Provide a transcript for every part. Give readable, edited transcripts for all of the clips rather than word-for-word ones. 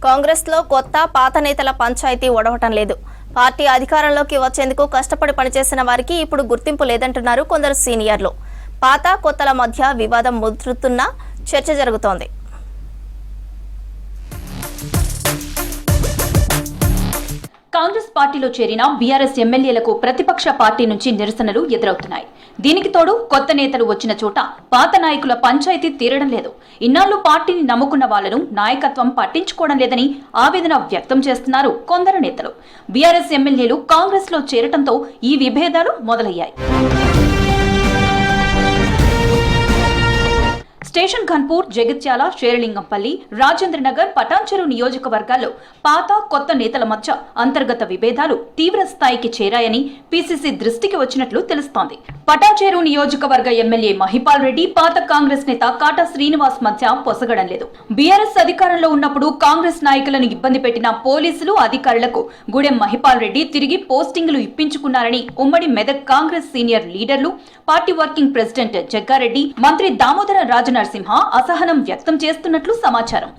కాంగ్రెస్ లో కొత్త పాత నేతల పంచాయతీ ఒడవటం లేదు. పార్టీ అధికారంలోకి వచ్చేందుకు కష్టపడి పనిచేసిన వారికి ఇప్పుడు గుర్తింపు లేదంటున్నారు కొందరు సీనియర్లు. పాత కొత్తల మధ్య వివాదం ముదురుతున్న చర్చ జరుగుతోంది. కాంగ్రెస్ పార్టీలో చేరిన బీఆర్ఎస్ ఎమ్మెల్యేలకు ప్రతిపక్ష పార్టీ నుంచి నిరసనలు ఎదురవుతున్నాయి. దీనికి తోడు కొత్త నేతలు వచ్చిన చోట పాత నాయకుల పంచాయతీ తీరడం లేదు. ఇన్నాళ్లు పార్టీని నమ్ముకున్న వాళ్లను నాయకత్వం పట్టించుకోవడం లేదని ఆవేదన వ్యక్తం చేస్తున్నారు కొందరు నేతలు. బీఆర్ఎస్ ఎమ్మెల్యేలు కాంగ్రెస్ లో చేరటంతో ఈ విభేదాలు మొదలయ్యాయి. స్టేషన్ ఘన్పూర్, జగిత్యాల, షేర్లింగంపల్లి, రాజేంద్రనగర్, పటాన్చెరు నియోజకవర్గాల్లో పాత కొత్త నేతల మధ్య అంతర్గత విభేదాలు తీవ్ర స్థాయికి చేరాయని పీసీసీ దృష్టికి వచ్చినట్లు తెలుస్తోంది. పటాన్చెరు నియోజకవర్గ ఎమ్మెల్యే మహిపాల్ రెడ్డి, పాత కాంగ్రెస్ నేత కాటా శ్రీనివాస్ మధ్య పొసగడం లేదు. బీఆర్ఎస్ అధికారంలో ఉన్నప్పుడు కాంగ్రెస్ నాయకులను ఇబ్బంది పెట్టిన పోలీసులు, అధికారులకు గూడెం మహిపాల్ రెడ్డి తిరిగి పోస్టింగులు ఇప్పించుకున్నారని ఉమ్మడి మెదక్ కాంగ్రెస్ సీనియర్ లీడర్లు, పార్టీ వర్కింగ్ ప్రెసిడెంట్ జగ్గారెడ్డి, మంత్రి దామోదర రాజనరసింహ అసహనం వ్యక్తం చేస్తున్నట్లు సమాచారం.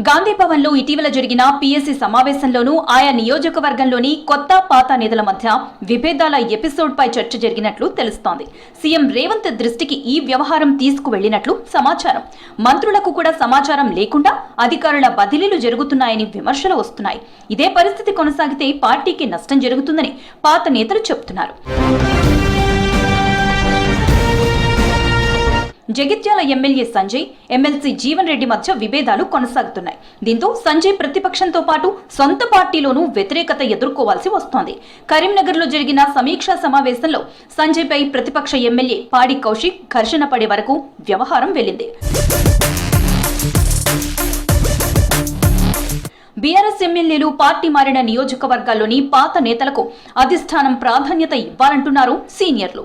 గాంధీభవన్ లో ఇటీవల జరిగిన పీఎస్సీ సమావేశంలోనూ ఆయా నియోజకవర్గంలోని కొత్త పాత నేతల మధ్య విభేదాల ఎపిసోడ్ పై చర్చ జరిగినట్లు తెలుస్తోంది. సీఎం రేవంత్ దృష్టికి ఈ వ్యవహారం తీసుకువెళ్లినట్లు సమాచారం. మంత్రులకు కూడా సమాచారం లేకుండా అధికారుల బదిలీలు జరుగుతున్నాయని విమర్శలు వస్తున్నాయి. ఇదే పరిస్థితి కొనసాగితే పార్టీకి నష్టం జరుగుతుందని పాత నేతలు చెబుతున్నారు. జగిత్యాల ఎమ్మెల్యే సంజయ్, ఎమ్మెల్సీ జీవన్ రెడ్డి మధ్య విభేదాలు కొనసాగుతున్నాయి. దీంతో సంజయ్ ప్రతిపక్షంతో పాటు సొంత పార్టీలోనూ వ్యతిరేకత ఎదుర్కోవాల్సి వస్తోంది. కరీంనగర్లో జరిగిన సమీక్షా సమావేశంలో సంజయ్ పై ప్రతిపక్ష ఎమ్మెల్యే పాడి కౌశిక్ ఘర్షణ పడే వరకు వ్యవహారం వెళ్లింది. బీఆర్ఎస్ ఎమ్మెల్యేలు పార్టీ మారిన నియోజకవర్గాల్లోని పాత నేతలకు అధిష్టానం ప్రాధాన్యత ఇవ్వాలంటున్నారు సీనియర్లు.